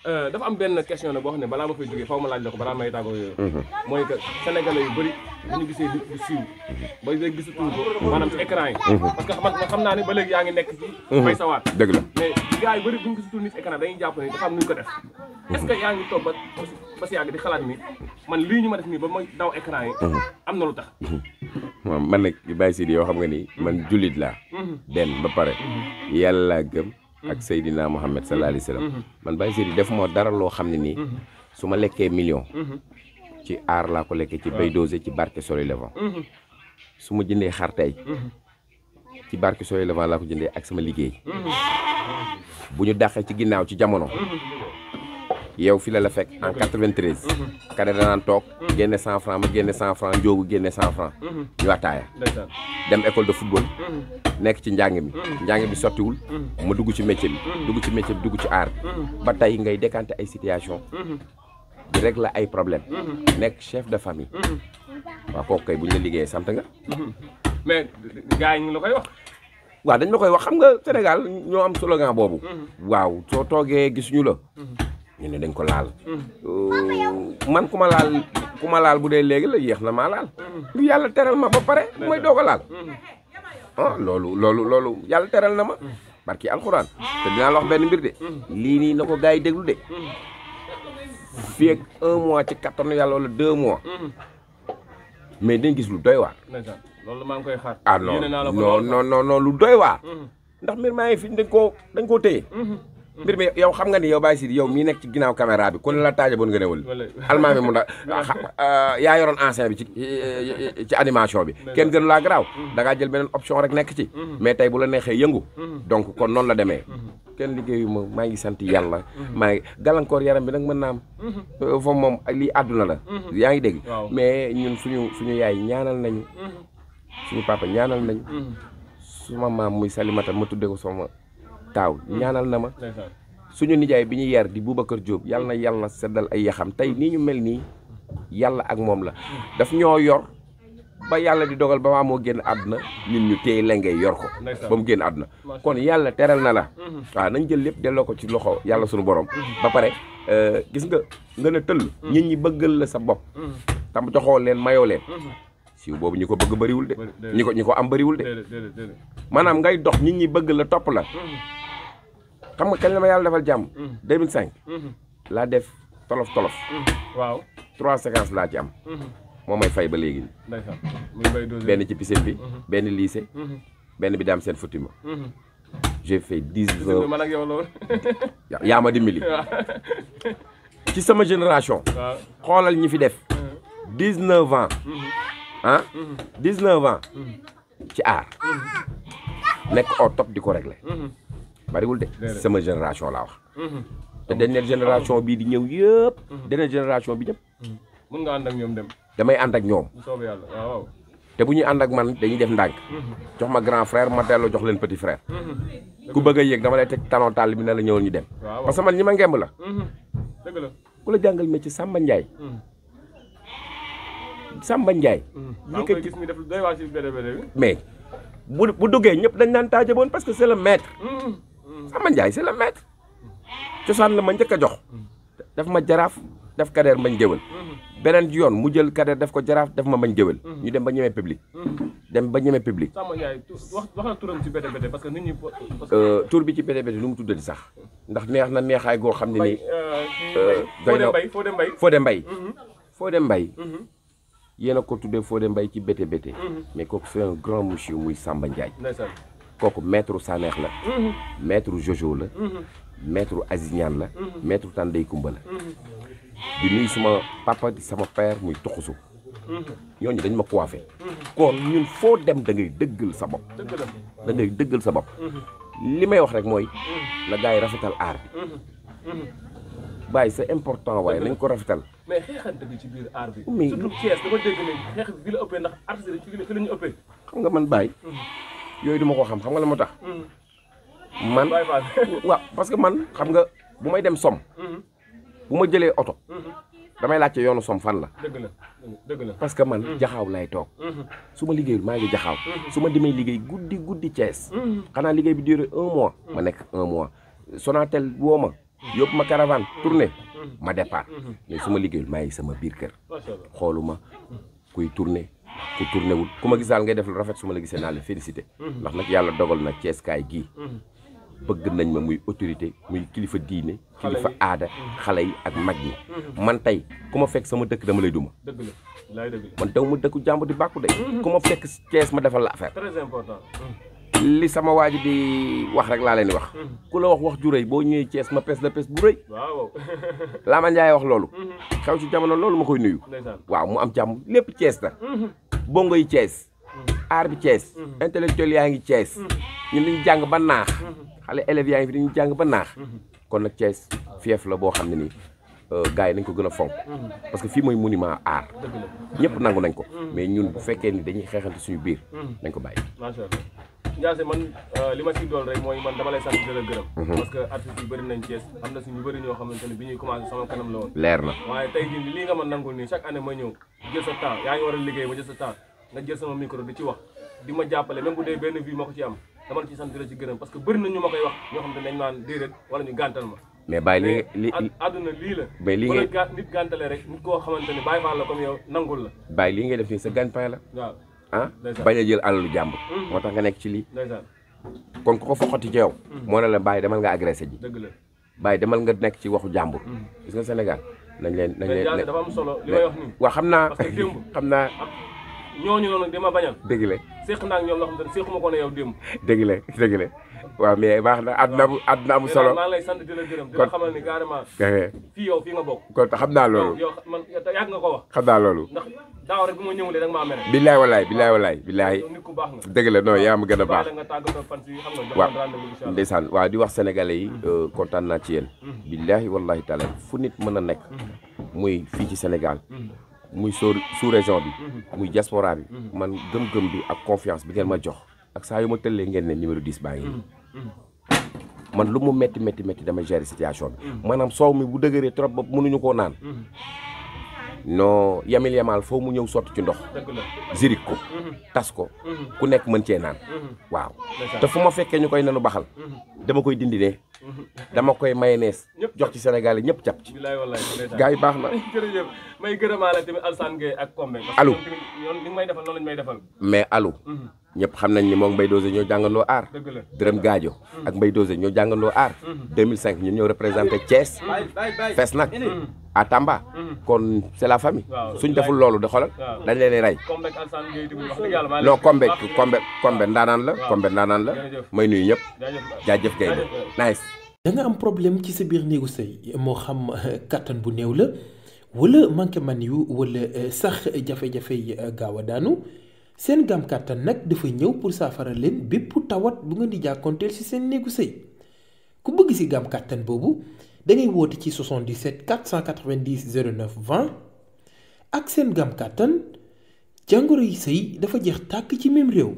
dafa am benn question nag boo xam ne balaa ma fay jógee faw ma laaj la ko balaa may tàggoo yooyu mooy que sénégalais yu bëri bu ñu gisee nit bu siiw ba léegi gisatuñ ko maanaam ci écran yi parce que man xam naa ne ba léegi yaa ngi nekk ci bay sawaat dëgg la mais gars yu bëri bu ñu gisatul nit ci écran dañuy jàpp ne dafa am nu ñu ko def est-ce que yaa ngi toog ba si yàgg di xalaat ni man lii ñu ma def nii ba ma daw écran yi am na lu tax man nag Baye Sidi yow xam nga ni man jullit laa benn ba pare yàlla gëm ak Seydina Mohamed sallallahu alayhi wa sallam man Baye Sidi def moo dara loo xam ne nii su ma lekkee million ci aar laa ko lekkee ci bay dosé ci barke Soleil Levant su ma jëndee xar tey ci barke Soleil Levant laa ko jëndee ak sama liggéey bu ñu dàqee ci ginnaaw ci jamono yow fi la fekk en 93 kade danaan toog génne 100 francs ma génne 100 francs njóogu génne 100 francs ñu waxtaaya dem école de football nekk ci njàng mi sottiwul ma dugg ci métier bi dugg ci aar ba tey ngay décanter ay situation di régler ay problème nekk chef de famille waaw kooku kay bu ñu la liggéeyee sant nga mais gars yi ñu la koy wax waaw dañ la koy wax xam nga Sénégal ñoo am slogan boobu waaw soo toogee gisuñu la ñu ne dañ ko laal man ku ma laal bu dee léegi la yéex na maa laal lu yàlla teral ma ba pare mooy doog a laal ah loolu yàlla teral na ma barki alxuraan te dinaa la wax benn mbir de lii nii na ko gars yi déglu de fii ak 1 mois ci kattanu yàlla wala 2 mois mais dañ gis lu doy waar loolu maa ngi koy xaar ah non lu doy waar ndax mbir maa ngi fi dañ koo téye mbir mi yow xam nga ni yow Baye Sidi yow mii nekk ci ginnaaw caméra bi ku ne la taaja boon nga newal almaa bi mu da yaa yoroon ancien bi ci animation bi kenn gënu laa garaaw da ngaa jël beneen option rek nekk ci mais tey bu la neexee yëngu donc kon noonu la demee kenn liggéeyu ma maa ngi sant yàlla maa ngi gàllankoor yaram bi nag mën naa am foofu moom lii àdduna la yaa ngi dégg mais ñun suñu yaay ñaanal nañu suñu papa ñaanal nañu suma maam muy Salimata ma tuddee ko sama taaw ñaanal na ma suñu nijaay bi ñu yar di Boubacar Diop yàlla na yàlla seddal ay yaxam tey nii ñu mel nii yàlla ak moom la daf ñoo yor ba yàlla di dogal ba waa moo génn àdduna ñun ñu téye lengay yor ko ba mu génn àdduna kon yàlla teral na la waaw nañ jël lépp delloo ko ci loxo yàlla suñu borom ba pare gis nga ne tëll nit ñi bëggal la sa bopp tam joxoo leen mayoo leen siiw boobu ñi ko bëgg bëriwul de ñi ko am bëriwul de maanaam ngay dox nit ñi bëgg la topp la xam nga kañ la ma yàlla defal jàmm 2005 laa def tolof waaw 3 séquences laa ci am moo may fay ba léegi benn ci piscine bi benn lycée benn bi daam seen futti ma j'ai fait 19 man ak yow loolu yaa ma dimbali ci sama génération xoolal ñi fi def 19 ans 19 ans ci aar nekk au top di ko régler bariwul de sama génération laa wax te dernière génération bii di ñëw yëpp dernière génération bi ñëpp mën nga ànd ak ñoom dem damay ànd ak ñoom soobee yàlla waaw te bu ñuy ànd ak man dañuy def ndànk jox ma grand frère ma delloo jox leen petit frère ku bëgg a yéeg dama lay teg talon tàll bi ne la ñëwal ñu dem parce que man ñi ma ngemb la dëgg la ku la jàngal métier Samba Ndiaye Samba Ndiaye gis mi def doy waa ci bédé bi mais bu duggee ñëpp dañ naan taajaboon parce que c'est le maître Samba Ndiaye c'est le maître cosaan la ma njëkk a jox daf ma jaraaf def kadeer mbañ jëwal beneen yoon mu jël kadeer def ko jaraaf def ma mbañ jëwal ñu dem ba ñemee public Samba Ndiaye wax na turam ci bédé parce que nit ñi tur bi ci bédé lu mu tuddati sax ndax neex na neexaay goo xam ne nii Fodé Mbaye yéen a ko tuddee Fodé Mbaye ci bété mais kooku c'est un grand monsieur muy Samba Ndiaye kooku maître Saneex la maître Jojo la maître Aziz Niane la maître Tandey Kumba la di nuyu suma papa di sama père muy toxusu ñooñu dañ ma coiffé kon ñun foo dem da ngay dëggal sa bopp li may wax rek mooy la gars yi rafetal aar bi bàyyi c'est important waaye nañ ko rafetal mais xeexante bi ci biir aar bi surtout Thiès dama dégg ne xeex bi la ëppee ndax artiste fi la ñu ëppee xam nga man bàyyi yooyu duma ko xam nga la moo tax man waaw parce que man xam nga bu may dem som bu ma jëlee oto damay laajte yoonu som fan la dëgg la parce que man jaxaaw lay toog su ma liggéeyul maa ngi jaxaaw su ma demee liggéey guddi Thiès xanaa liggéey bi duré 1 mois ma nekk 1 mois Sonatel woo ma yóbbu ma caravane tournée ma départ mais su ma liggéeyul maa ngi sama biir kër xooluma kuy tournée ku tourné wul ku ma gis daal ngay def lu rafet su ma la gisee naa la félicité ndax nag yàlla dogal na Thiès kaay gii bëgg nañ ma muy autorité muy kilifa diine kilifa aada xale yi ak mag ñi man tey ku ma fekk sama dëkk dama lay duma man taw ma dëkku jàmbur di bàkku de ku ma fekk Thiès ma defal la affaire très important li sama waa ji di wax rek laa leen di wax ku la wax ju rëy boo ñëwee Thiès ma pes la pes bu rëy waaw Lama Ndiaye wax loolu xew ci jamono loolu ma koy nuyu waaw mu am jàmm lépp Thiès la bongo yi Thiès aar bi Thiès intellectuel yaa ngi Thiès ñun dañu jàng ba naax xale élèves yaa ngi fi dañu jàng ba naax kon nag Thiès fief la boo xam ne nii gars yi nañ ko gën a fonk parce que fii mooy monument art ñëpp nangu nañ ko mais ñun bu fekkee ni dañuy xeexante suñu biir nañ ko bàyyi. macha allah Ndiassé man li ma si doon rek mooy man dama lay sant di la gërëm parce que artistes yu bëri nañ Thiès am na suñu bëri ñoo xamante ne bi ñuy commencé sama kanam la woon leer na waaye tey jii lii nga ma nangul nii chaque année ma ñëw jël sa temps yaa ngi war a liggéey ma jël sa temps nga jël sama micro di ci wax di ma jàppale même bu dee benn vie ma ko ci am dama la ci sant di la ci gërëm parce que bëri na ñu ma koy wax ñoo xam ne dañ naan déedéet wala ñu gàntal ma mais bàyyi li àdduna lii la mais lii ngay nit gàntale rek nit koo xamante ne bàyyi faa la comme yow nangul la bàyyi lii ngay def nii sa gagne-pain la waaw ah bañ a jël alalu jàmbur moo tax nga nekk ci lii kon ku ko foqati ci yow moo ne la bàyyi demal nga agressé ji dëgg la bàyyi demal nga nekk ci waxu jàmbur gis nga Sénégal nañ leen dafa am solo li may wax nii waaw xam naa parce que démb xam naa ñooñu noonu dama bañal dëgg la séq naa ak ñoom loo xam ne séquma ko ne yow démb dëgg la waaw mais baax na àdduna am solo maa ngi lay sant di la gërëm di la xamal ni carrément fii yow fii nga bokk kon xam naa loolu yow man yàgg nga ko wax xam naa loolu ndax daaw rek bu ma ñëwulee da nga maa mere billaay walaay nit ku baax nga dëgg la non yaa ma gën a baax nga tàggatoo fan si xam nga waaw ndeysaan waaw di wax sénégalais yi kontaan naa ci yéen billahi wallahi taala fu nit mën a nekk muy fii ci Sénégal muy sous région bi muy diaspora bi man gëm-gëm bi ak confiance bi ngeen ma jox ak saa yu ma tëllee ngeen ne numéro 10 baa ngi man lu mu métti damay gérer situation bi maanaam soow mi bu dëgëree trop ba mënuñu koo naan non yamil yamal foo mu ñëw sotti ci ndox zirik ko tas ko ku nekk mën cee naan waaw te fu ma fekkee ñu koy nanu baxal dama koy dindi ne dama koy mayonnaise jox ci Sénégal yi ñëpp jàpp ci gars yi baax na jërëjëf may gërëmaale tamit Alassane Gueye ak Kombe Alou ñoom li may defal noonu lañ may defal mais Alou ñëpp xam nañ ni moom Mbaye Dosé ñoo jàngandoo aar Dërëm Gaajo ak Mbaye Dosé ñoo jàngandoo aar 2005 ñun ñoo représenté Thiès fees nag à Tamba kon c'est la famille suñ deful loolu de xoolal dañ leen di rey non Kombe ndaanaan la may nuyu ñëpp jaajëf gay nice da nga am problème ci sa biir néegu sëy moo xam kattan bu néew la wala manqué man yu wala sax jafe-jafe yi gaaw a daanu seen gam kattan nag dafa ñëw pour saafara leen bépp tawat bu nga di jàkkoonteel ci seen néegu sëy ku bëgg ci gam kattan boobu da ngay woote ci 77 490 09 20 ak seen gam kattan jàngoro yi sëy dafa jeex tàkk ci même réew.